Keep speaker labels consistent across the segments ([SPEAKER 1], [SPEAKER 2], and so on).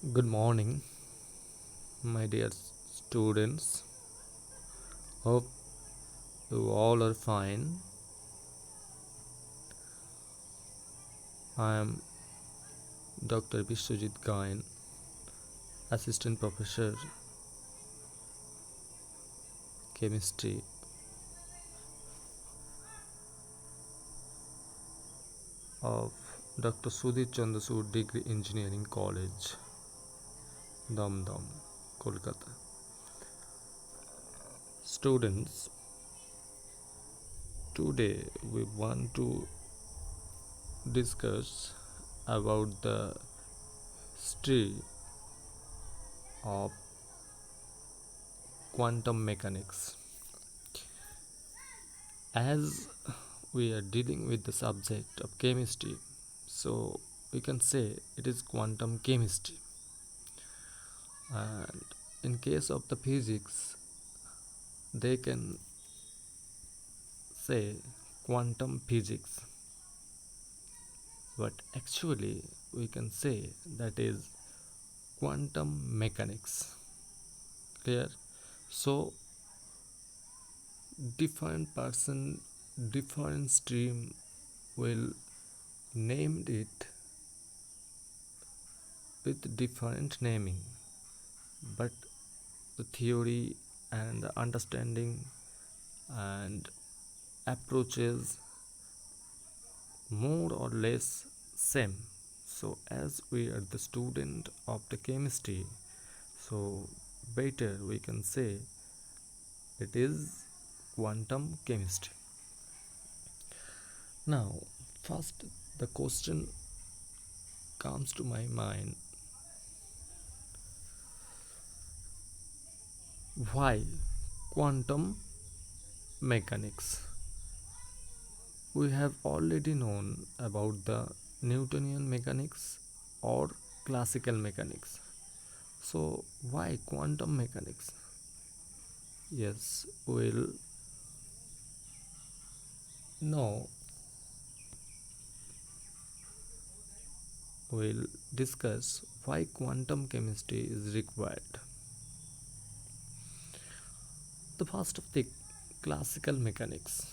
[SPEAKER 1] Good morning, my dear students. Hope you all are fine. I am Dr. Vishwajit Gain, Assistant Professor, Chemistry of Dr. Sudhir Chandrasood Degree Engineering College, Dam, Kolkata. Students, today we want to discuss about the history of quantum mechanics. As we are dealing with the subject of chemistry, so we can say it is quantum chemistry. And in case of the physics, they can say quantum physics, but actually we can say that is quantum mechanics. Clear? So different person, different stream will named it with different naming, but the theory and the understanding and approaches more or less same. So as we are the student of the chemistry, so better we can say it is quantum chemistry. Now first the question comes to my mind, why quantum mechanics? We have already known about the Newtonian mechanics or classical mechanics. So, why quantum mechanics? Yes, know, we'll discuss why quantum chemistry is required. The first of the classical mechanics.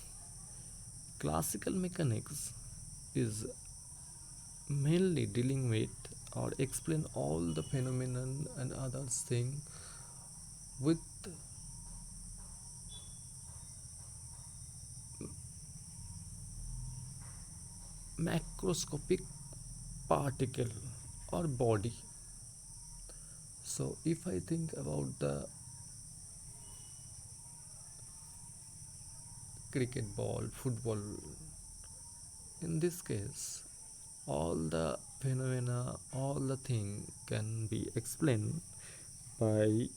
[SPEAKER 1] Classical mechanics is mainly dealing with or explain all the phenomenon and other thing with macroscopic particle or body. So if I think about the cricket ball, football, in this case all the phenomena, all the thing can be explained by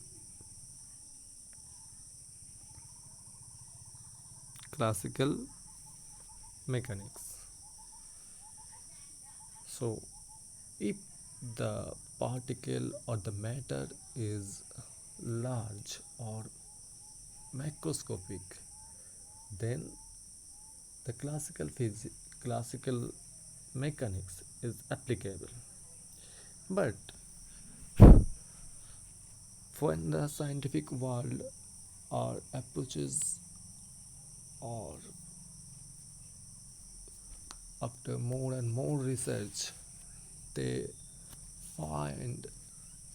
[SPEAKER 1] classical mechanics. So if the particle or the matter is large or macroscopic, then the classical mechanics is applicable. But when the scientific world or approaches or after more and more research, they find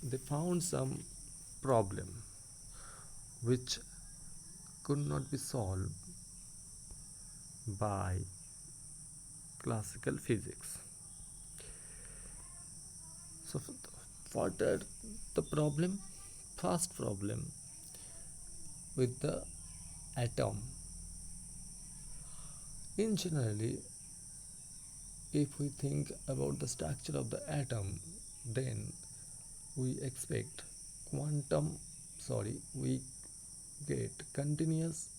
[SPEAKER 1] they found some problem which could not be solved by classical physics. So what are the problem? First problem with the atom. In generally, if we think about the structure of the atom, then we expect quantum we get continuous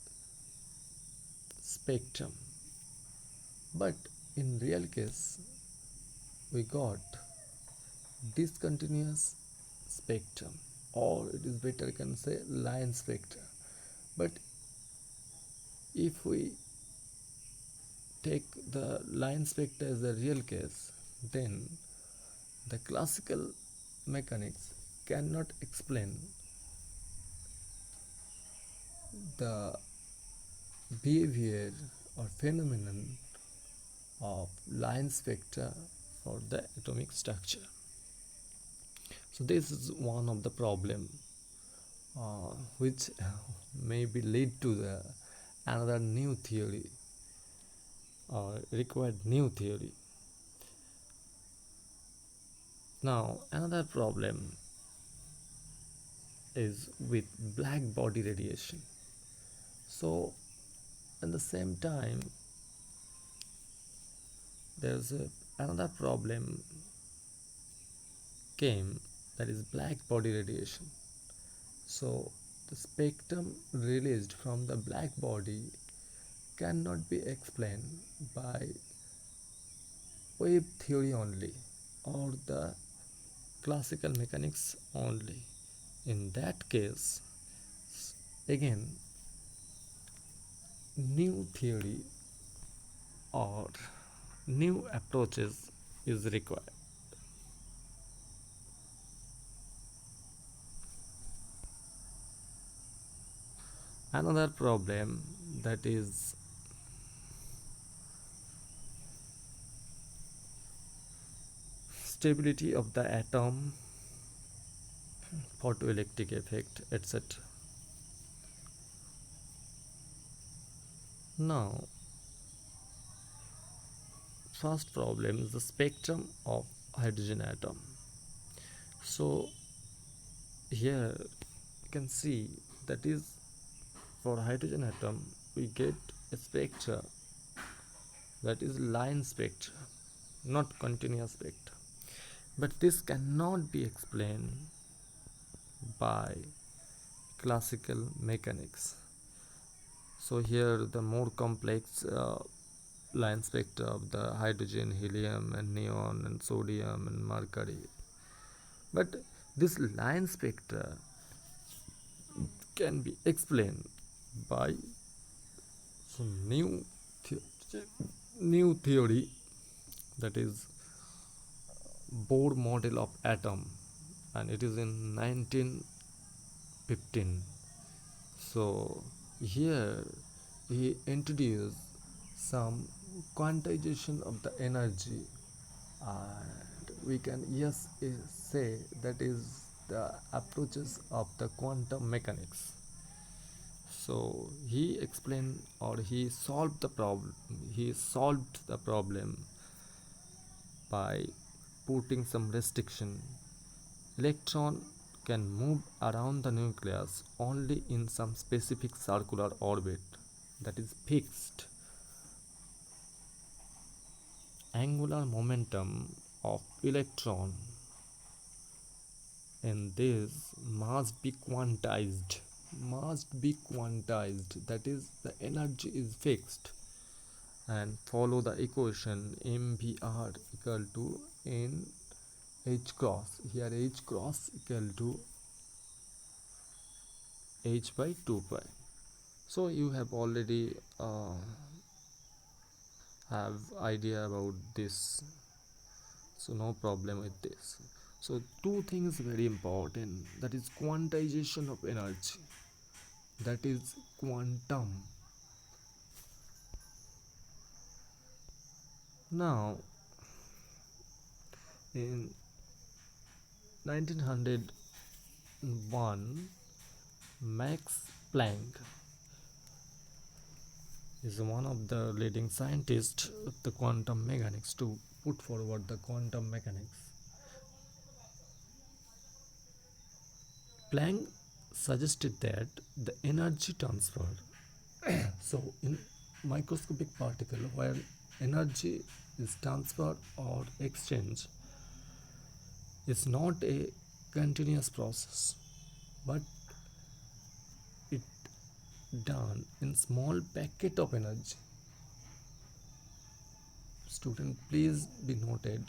[SPEAKER 1] spectrum, but in real case we got discontinuous spectrum, or it is better can say line spectrum. But if we take the line spectra as the real case, then the classical mechanics cannot explain the behavior or phenomenon of line spectra for the atomic structure. So this is one of the problem which maybe lead to the another new theory or required new theory. Now another problem is with black body radiation. So at the same time there's another problem came, that is black body radiation. So the spectrum released from the black body cannot be explained by wave theory only or the classical mechanics only. In that case, again, new theory or new approaches is required. Another problem, that is stability of the atom, photoelectric effect, etc. Now, first problem is the spectrum of hydrogen atom. So here you can see, that is, for hydrogen atom we get a spectra, that is line spectra, not continuous spectra. But this cannot be explained by classical mechanics. So here the more complex line spectra of the hydrogen, helium and neon and sodium and mercury. But this line spectra can be explained by some new theory, that is Bohr model of atom, and it is in 1915. So here he introduced some quantization of the energy, and we can say that is the approaches of the quantum mechanics. So he explained, or he solved the problem. He solved the problem by putting some restriction. Electron can move around the nucleus only in some specific circular orbit, that is fixed. Angular momentum of electron in this must be quantized, that is the energy is fixed, and follow the equation mvr equal to n h cross. Here h cross equal to h by 2 pi. So you have already have idea about this, so no problem with this. So two things very important, that is quantization of energy, that is quantum. Now in 1901, Max Planck is one of the leading scientists of the quantum mechanics to put forward the quantum mechanics. Planck suggested that the energy transfer, so in microscopic particle where energy is transferred or exchanged, is not a continuous process, but it done in small packet of energy. Student, please be noted,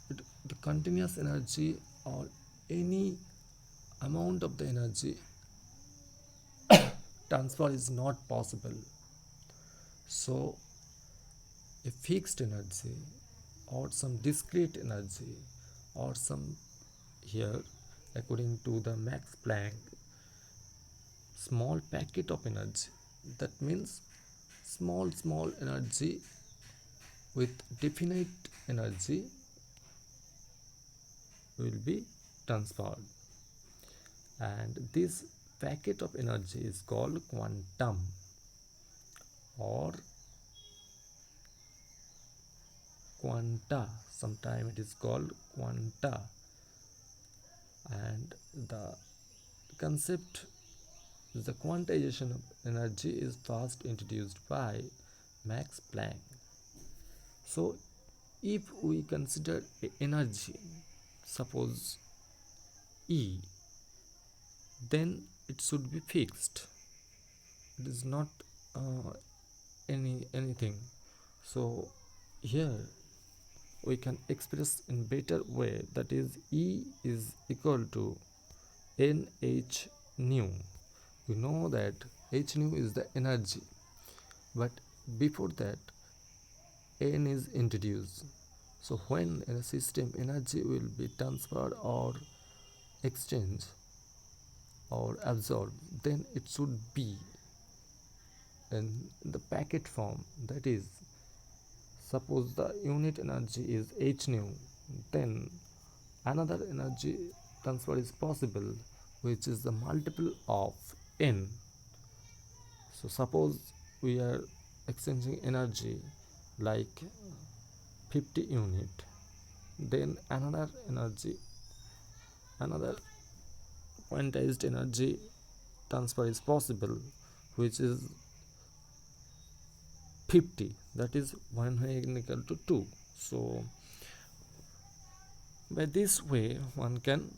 [SPEAKER 1] the continuous energy or any amount of the energy transfer is not possible. So a fixed energy or some discrete energy or some here, according to the Max Planck, small packet of energy. That means small energy with definite energy will be transferred, and this packet of energy is called quantum, or quanta. Sometimes it is called quanta, and the concept, the quantization of energy, is first introduced by Max Planck. So if we consider energy, suppose E, then it should be fixed. It is not uh, anything. So here we can express in better way, that is E is equal to nh nu. We know that h nu is the energy, but before that n is introduced. So when in a system energy will be transferred or exchanged or absorbed, then it should be in the packet form. That is, suppose the unit energy is h nu, then another energy transfer is possible, which is the multiple of n. So suppose we are exchanging energy like 50 unit, then another energy, another quantized energy transfer is possible, which is 50, that is 1 equal to 2. So by this way one can,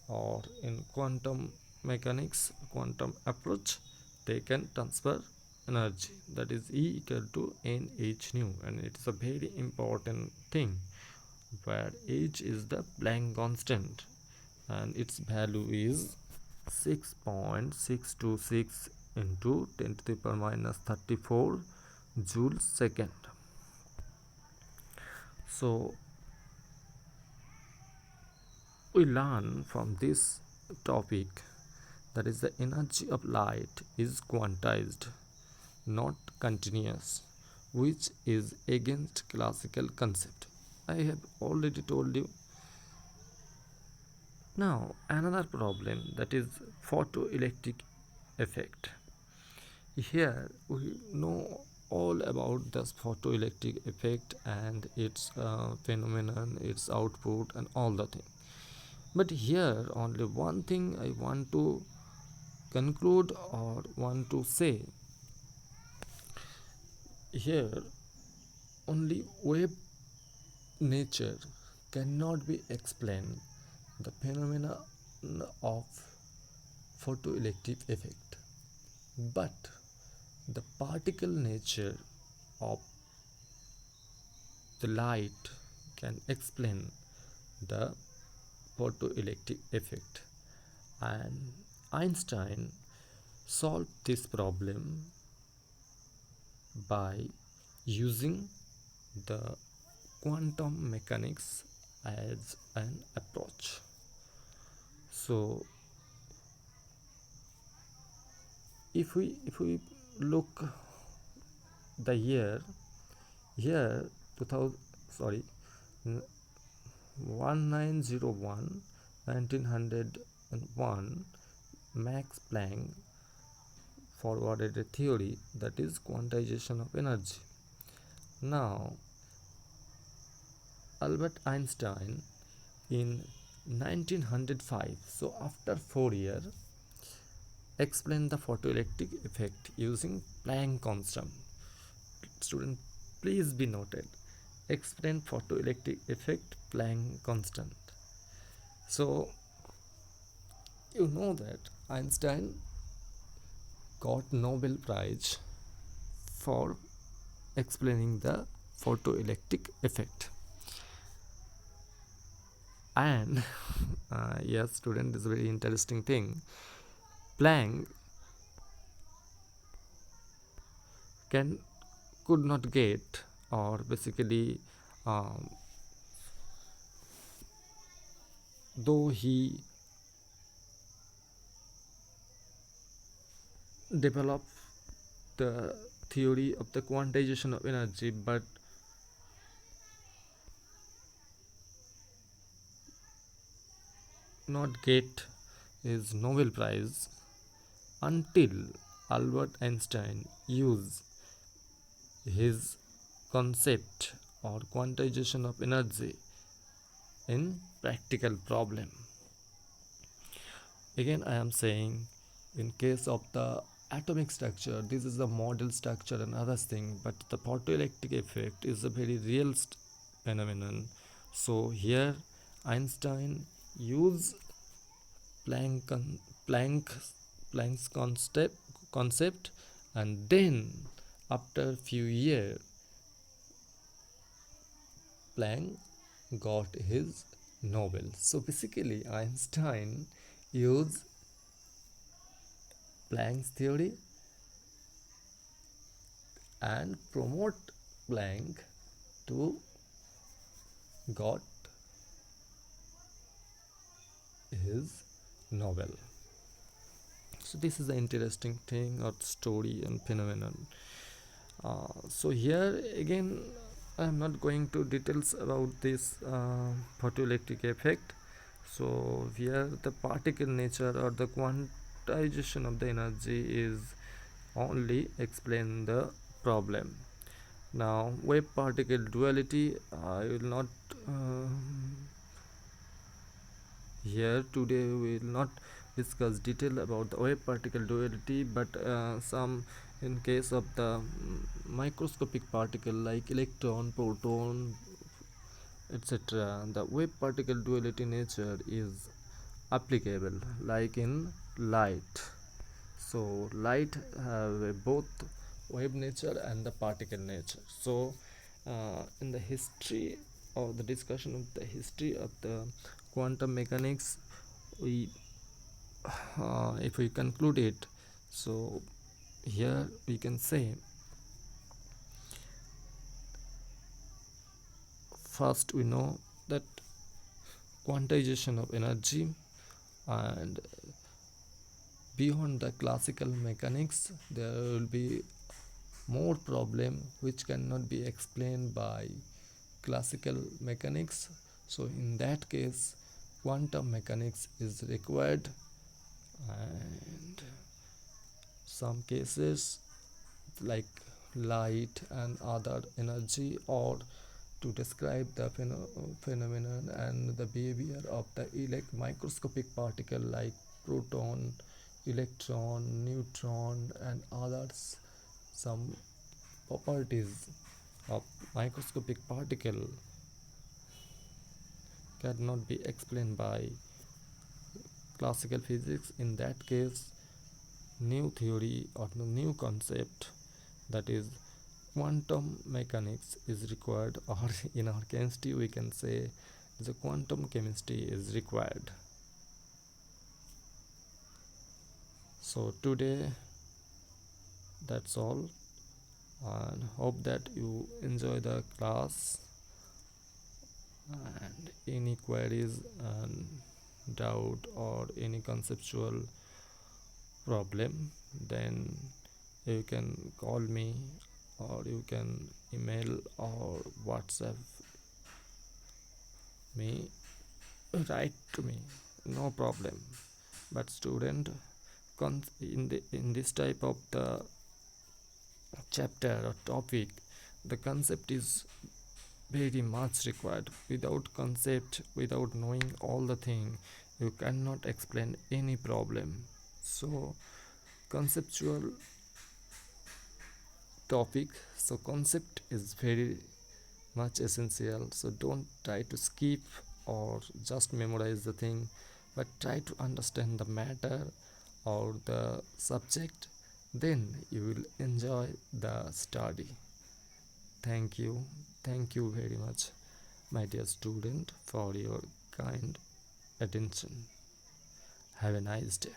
[SPEAKER 1] or in quantum mechanics, quantum approach, they can transfer energy, that is E equal to nh nu, and it is a very important thing, where h is the Planck constant and its value is 6.626 into 10 to the power minus 34 joule second. So we learn from this topic, that is the energy of light is quantized, not continuous, which is against classical concept. I have already told you. Now another problem, that is photoelectric effect. Here we know all about this photoelectric effect and its phenomenon, its output, and all the thing. But here only one thing I want to conclude or want to say. Here only wave nature cannot be explained the phenomena of photoelectric effect, but the particle nature of the light can explain the photoelectric effect, and Einstein solved this problem by using the quantum mechanics as an approach. So if we look the year, here 2000, sorry, 1901, 1901, Max Planck forwarded a theory, that is quantization of energy. Now Albert Einstein in 1905, so after 4 years, explained the photoelectric effect using Planck constant. Student, please be noted, explain photoelectric effect Planck constant. So you know that Einstein got Nobel Prize for explaining the photoelectric effect. And yes, student, is a very interesting thing. Planck could not get, or basically though he developed the theory of the quantization of energy, but not get his Nobel Prize until Albert Einstein used his concept or quantization of energy in practical problem. Again, I am saying, in case of the atomic structure, this is the model structure and other thing, but the photoelectric effect is a very real phenomenon. So here Einstein used Planck, Planck, Planck's concept, and then after few years, Planck got his Nobel. So basically, Einstein used Planck's theory and promote Planck to got his Nobel. So this is the interesting thing or story and phenomenon. So here again, I am not going to details about this photoelectric effect. So here the particle nature or the quantization of the energy is only explain the problem. Now wave particle duality, I will not here today we will not discuss detail about the wave particle duality, but some in case of the microscopic particle like electron, proton, etc., the wave particle duality nature is applicable like in light. So light have both wave nature and the particle nature. So in the history or the discussion of the history of the quantum mechanics, we if we conclude it, so here we can say, first we know that quantization of energy, and beyond the classical mechanics there will be more problem which cannot be explained by classical mechanics. So in that case quantum mechanics is required, and some cases like light and other energy, or to describe the phenomenon and the behavior of the microscopic particle like proton, electron, neutron, and others. Some properties of microscopic particle cannot be explained by classical physics. In that case, new theory or the new concept, that is quantum mechanics, is required, or in our chemistry we can say the quantum chemistry is required. So today that's all, and hope that you enjoy the class, and any queries and doubt or any conceptual problem, then you can call me, or you can email or WhatsApp me, write to me, no problem. But student, in this type of the chapter or topic, the concept is very much required. Without concept, without knowing all the thing, you cannot explain any problem. So conceptual topic, so concept is very much essential. So don't try to skip or just memorize the thing, but try to understand the matter or the subject, then you will enjoy the study. Thank you very much, my dear student, for your kind attention. Have a nice day.